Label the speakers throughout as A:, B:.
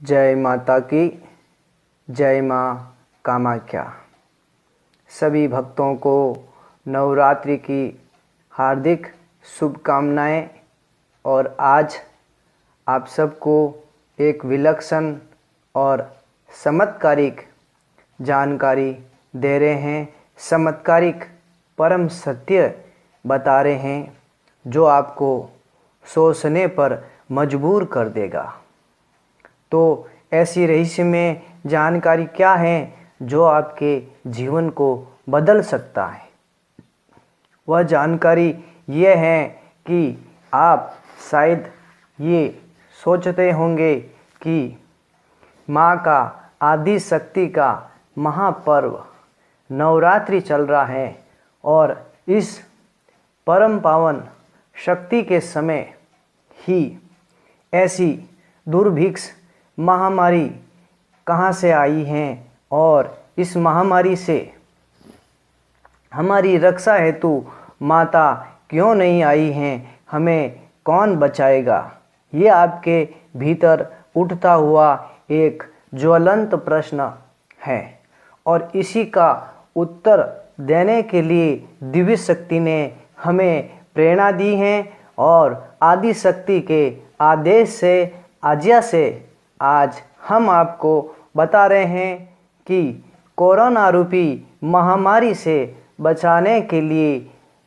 A: जय माता की, जय माँ कामाख्या। सभी भक्तों को नवरात्रि की हार्दिक शुभकामनाएं। और आज आप सबको एक विलक्षण और चमत्कारिक जानकारी दे रहे हैं, चमत्कारिक परम सत्य बता रहे हैं जो आपको सोचने पर मजबूर कर देगा। तो ऐसी रहस्यमय जानकारी क्या है जो आपके जीवन को बदल सकता है? वह जानकारी ये है कि आप शायद ये सोचते होंगे कि माँ का आदि शक्ति का महापर्व नवरात्रि चल रहा है और इस परम पावन शक्ति के समय ही ऐसी दुर्भिक्ष महामारी कहाँ से आई हैं और इस महामारी से हमारी रक्षा हेतु माता क्यों नहीं आई हैं, हमें कौन बचाएगा? ये आपके भीतर उठता हुआ एक ज्वलंत प्रश्न है और इसी का उत्तर देने के लिए दिव्य शक्ति ने हमें प्रेरणा दी है और आदि शक्ति के आदेश से आज्ञा से आज हम आपको बता रहे हैं कि कोरोना रूपी महामारी से बचाने के लिए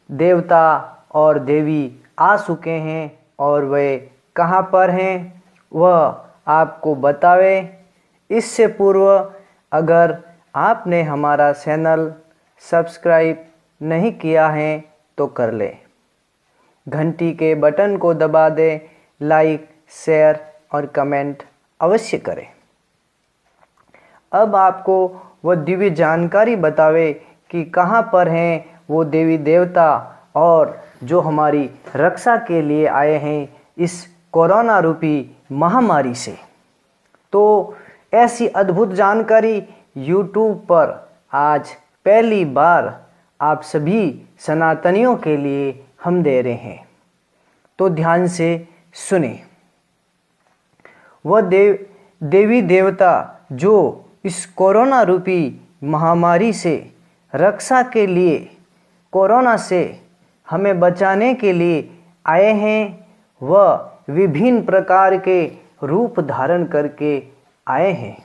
A: देवता और देवी आ चुके हैं और वे कहाँ पर हैं वह आपको बतावे। इससे पूर्व अगर आपने हमारा चैनल सब्सक्राइब नहीं किया है तो कर ले, घंटी के बटन को दबा दें, लाइक शेयर और कमेंट अवश्य करें। अब आपको वह दिव्य जानकारी बतावे कि कहाँ पर हैं वो देवी देवता और जो हमारी रक्षा के लिए आए हैं इस कोरोना रूपी महामारी से। तो ऐसी अद्भुत जानकारी YouTube पर आज पहली बार आप सभी सनातनियों के लिए हम दे रहे हैं, तो ध्यान से सुने। वह देवी देवता जो इस कोरोना रूपी महामारी से रक्षा के लिए, कोरोना से हमें बचाने के लिए आए हैं, वह विभिन्न प्रकार के रूप धारण करके आए हैं।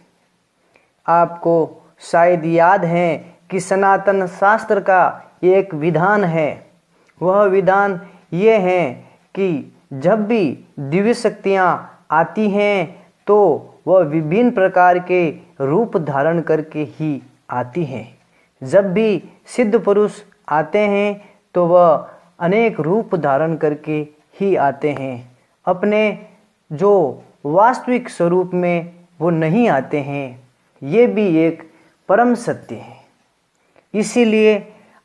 A: आपको शायद याद है कि सनातन शास्त्र का एक विधान है। वह विधान ये है कि जब भी दिव्य शक्तियाँ आती हैं तो वह विभिन्न प्रकार के रूप धारण करके ही आती हैं। जब भी सिद्ध पुरुष आते हैं तो वह अनेक रूप धारण करके ही आते हैं, अपने जो वास्तविक स्वरूप में वो नहीं आते हैं। ये भी एक परम सत्य है। इसीलिए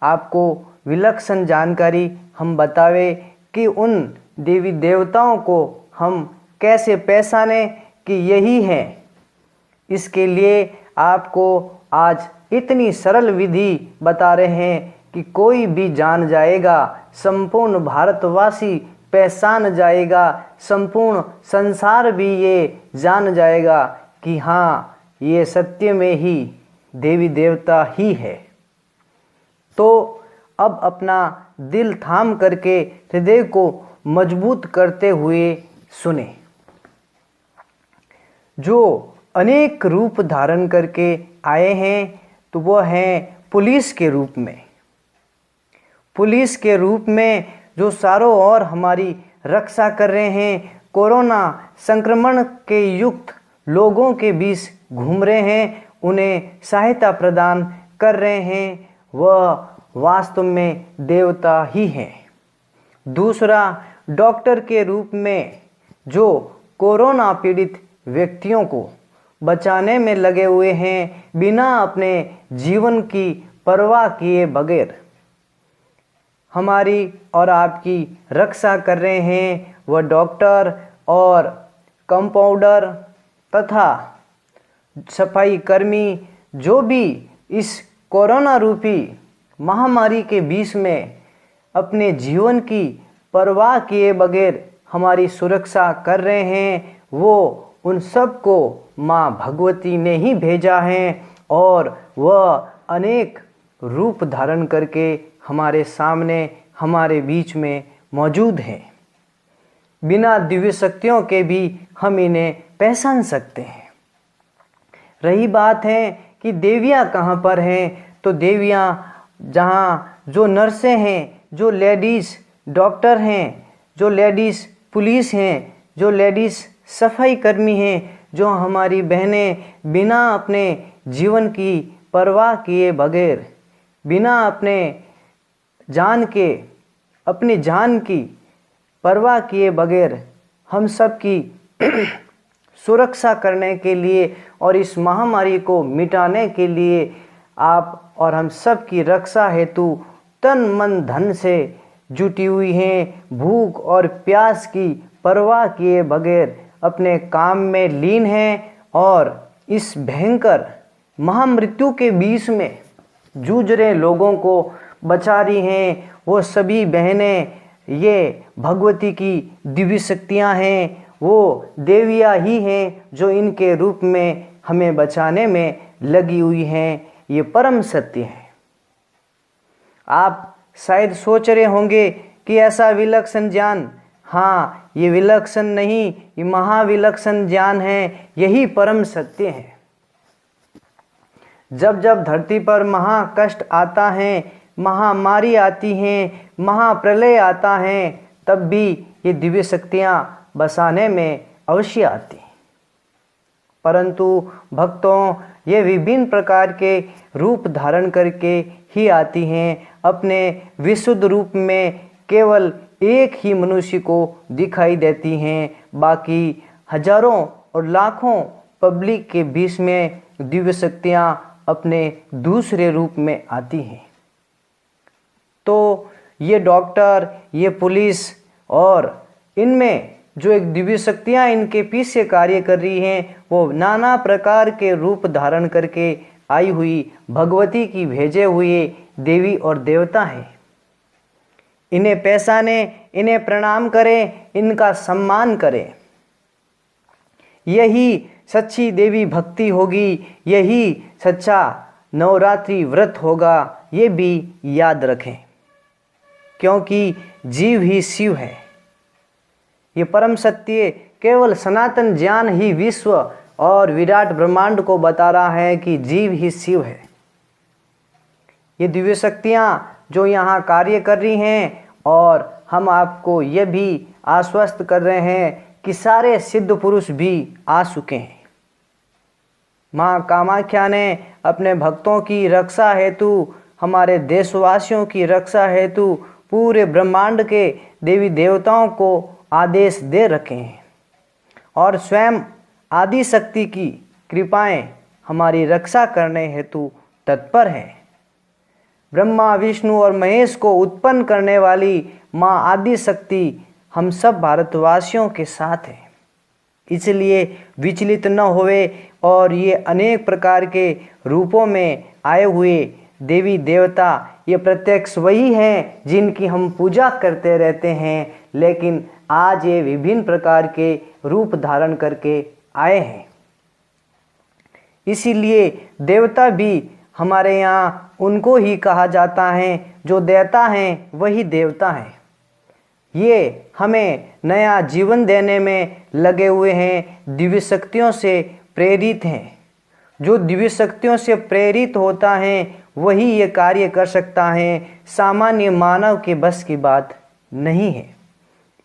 A: आपको विलक्षण जानकारी हम बतावे कि उन देवी देवताओं को हम कैसे पहचाने कि यही है। इसके लिए आपको आज इतनी सरल विधि बता रहे हैं कि कोई भी जान जाएगा, संपूर्ण भारतवासी पहचान जाएगा, संपूर्ण संसार भी ये जान जाएगा कि हाँ, ये सत्य में ही देवी देवता ही है। तो अब अपना दिल थाम करके हृदय को मजबूत करते हुए सुने। जो अनेक रूप धारण करके आए हैं तो वह हैं पुलिस के रूप में। पुलिस के रूप में जो चारों ओर हमारी रक्षा कर रहे हैं, कोरोना संक्रमण के युक्त लोगों के बीच घूम रहे हैं, उन्हें सहायता प्रदान कर रहे हैं, वह वास्तव में देवता ही हैं। दूसरा, डॉक्टर के रूप में जो कोरोना पीड़ित व्यक्तियों को बचाने में लगे हुए हैं, बिना अपने जीवन की परवाह किए बगैर हमारी और आपकी रक्षा कर रहे हैं। वह डॉक्टर और कंपाउंडर तथा सफाई कर्मी जो भी इस कोरोना रूपी महामारी के बीच में अपने जीवन की परवाह किए बगैर हमारी सुरक्षा कर रहे हैं, वो उन सब को माँ भगवती ने ही भेजा है और वह अनेक रूप धारण करके हमारे सामने हमारे बीच में मौजूद है। बिना दिव्य शक्तियों के भी हम इन्हें पहचान सकते हैं। रही बात है कि देवियाँ कहाँ पर हैं, तो देवियाँ जहाँ जो नर्सें हैं, जो लेडीज़ डॉक्टर हैं, जो लेडीज़ पुलिस हैं, जो लेडीज़ सफाई कर्मी हैं, जो हमारी बहनें बिना अपने जीवन की परवाह किए बगैर, बिना अपने अपनी जान की परवाह किए बगैर हम सब की सुरक्षा करने के लिए और इस महामारी को मिटाने के लिए आप और हम सब की रक्षा हेतु तन मन धन से जुटी हुई हैं, भूख और प्यास की परवाह किए बगैर अपने काम में लीन हैं और इस भयंकर महामृत्यु के बीच में जूझ रहे लोगों को बचा रही हैं। वो सभी बहनें ये भगवती की दिव्य शक्तियाँ हैं, वो देवियाँ ही हैं जो इनके रूप में हमें बचाने में लगी हुई हैं। ये परम सत्य है। आप शायद सोच रहे होंगे कि ऐसा विलक्षण ज्ञान, हाँ, ये विलक्षण नहीं, ये महाविलक्षण ज्ञान है, यही परम सत्य है। जब जब धरती पर महाकष्ट आता है, महामारी आती हैं, महाप्रलय आता है, तब भी ये दिव्य शक्तियाँ बसाने में अवश्य आती हैं। परंतु भक्तों, ये विभिन्न प्रकार के रूप धारण करके ही आती हैं। अपने विशुद्ध रूप में केवल एक ही मनुष्य को दिखाई देती हैं, बाकी हजारों और लाखों पब्लिक के बीच में दिव्य शक्तियाँ अपने दूसरे रूप में आती हैं। तो ये डॉक्टर, ये पुलिस और इनमें जो एक दिव्य शक्तियाँ इनके पीछे कार्य कर रही हैं, वो नाना प्रकार के रूप धारण करके आई हुई भगवती की भेजे हुए देवी और देवता हैं। इन्हें पहचाने, इन्हें प्रणाम करें, इनका सम्मान करें। यही सच्ची देवी भक्ति होगी, यही सच्चा नवरात्रि व्रत होगा, ये भी याद रखें, क्योंकि जीव ही शिव है। ये परम सत्य केवल सनातन ज्ञान ही विश्व और विराट ब्रह्मांड को बता रहा है कि जीव ही शिव है। ये दिव्य शक्तियाँ जो यहाँ कार्य कर रही हैं, और हम आपको यह भी आश्वस्त कर रहे हैं कि सारे सिद्ध पुरुष भी आ चुके हैं। माँ कामाख्या ने अपने भक्तों की रक्षा हेतु, हमारे देशवासियों की रक्षा हेतु पूरे ब्रह्मांड के देवी देवताओं को आदेश दे रखे हैं, और स्वयं आदि शक्ति की कृपाएं हमारी रक्षा करने हेतु तत्पर है। ब्रह्मा, विष्णु और महेश को उत्पन्न करने वाली माँ आदि शक्ति हम सब भारतवासियों के साथ है। इसलिए विचलित न होवे और ये अनेक प्रकार के रूपों में आए हुए देवी देवता ये प्रत्यक्ष वही हैं जिनकी हम पूजा करते रहते हैं, लेकिन आज ये विभिन्न प्रकार के रूप धारण करके आए हैं। इसीलिए देवता भी हमारे यहाँ उनको ही कहा जाता है, जो देता है वही देवता है। ये हमें नया जीवन देने में लगे हुए हैं, दिव्य शक्तियों से प्रेरित हैं। जो दिव्य शक्तियों से प्रेरित होता है वही ये कार्य कर सकता है, सामान्य मानव के बस की बात नहीं है।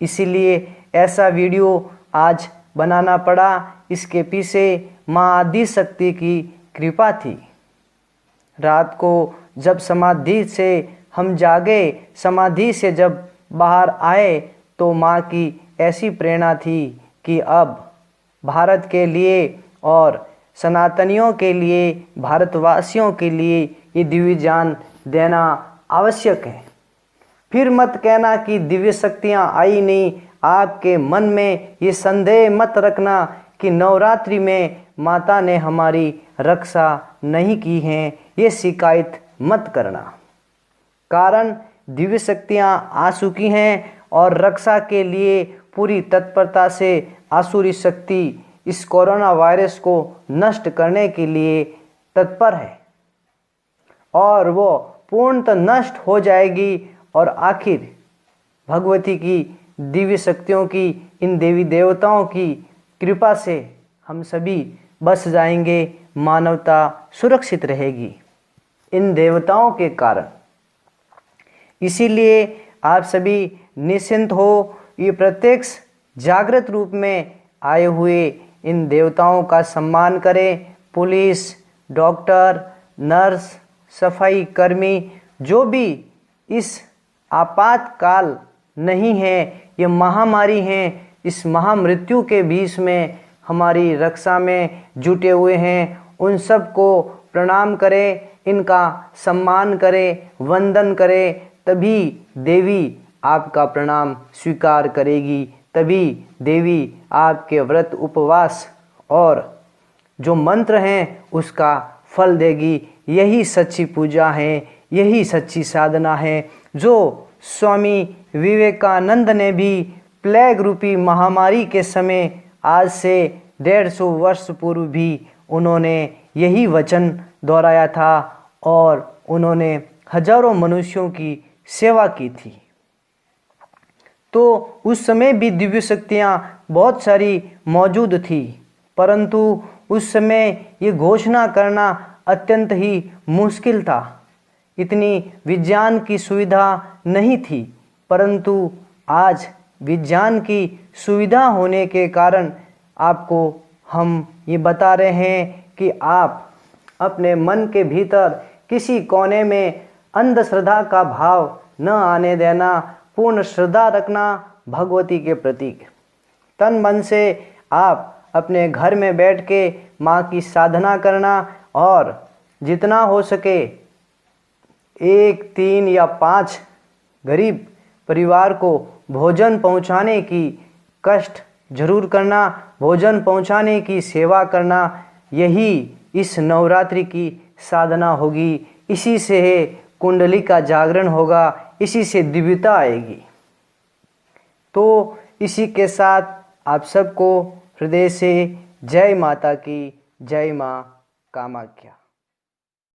A: इसीलिए ऐसा वीडियो आज बनाना पड़ा। इसके पीछे माँ आदि शक्ति की कृपा थी। रात को जब समाधि से हम जागे, समाधि से जब बाहर आए, तो माँ की ऐसी प्रेरणा थी कि अब भारत के लिए और सनातनियों के लिए, भारतवासियों के लिए ये दिव्य ज्ञान देना आवश्यक है। फिर मत कहना कि दिव्य शक्तियाँ आई नहीं। आपके मन में ये संदेह मत रखना कि नवरात्रि में माता ने हमारी रक्षा नहीं की है, ये शिकायत मत करना। कारण दिव्य शक्तियाँ आ चुकी हैं और रक्षा के लिए पूरी तत्परता से आसुरी शक्ति इस कोरोना वायरस को नष्ट करने के लिए तत्पर है और वो पूर्णतः नष्ट हो जाएगी और आखिर भगवती की दिव्य शक्तियों की, इन देवी देवताओं की कृपा से हम सभी बच जाएंगे, मानवता सुरक्षित रहेगी इन देवताओं के कारण। इसीलिए आप सभी निश्चिंत हो, ये प्रत्यक्ष जागृत रूप में आए हुए इन देवताओं का सम्मान करें। पुलिस, डॉक्टर, नर्स, सफाई कर्मी, जो भी इस आपातकाल नहीं है, ये महामारी हैं, इस महामृत्यु के बीच में हमारी रक्षा में जुटे हुए हैं, उन सब को प्रणाम करें, इनका सम्मान करें, वंदन करें, तभी देवी आपका प्रणाम स्वीकार करेगी, तभी देवी आपके व्रत उपवास और जो मंत्र हैं उसका फल देगी। यही सच्ची पूजा है, यही सच्ची साधना है जो स्वामी विवेकानंद ने भी प्लेग रूपी महामारी के समय आज से 150 वर्ष पूर्व भी उन्होंने यही वचन दोहराया था और उन्होंने हजारों मनुष्यों की सेवा की थी। तो उस समय भी दिव्य शक्तियाँ बहुत सारी मौजूद थी, परंतु उस समय ये घोषणा करना अत्यंत ही मुश्किल था। इतनी विज्ञान की सुविधा नहीं थी, परंतु आज विज्ञान की सुविधा होने के कारण आपको हम ये बता रहे हैं कि आप अपने मन के भीतर किसी कोने में अंधश्रद्धा का भाव न आने देना, पूर्ण श्रद्धा रखना भगवती के प्रति। तन मन से आप अपने घर में बैठ के माँ की साधना करना और जितना हो सके 1, 3 या 5 गरीब परिवार को भोजन पहुँचाने की कष्ट जरूर करना, भोजन पहुँचाने की सेवा करना। यही इस नवरात्रि की साधना होगी, इसी से कुंडली का जागरण होगा, इसी से दिव्यता आएगी। तो इसी के साथ आप सबको हृदय से जय माता की, जय माँ कामाख्या।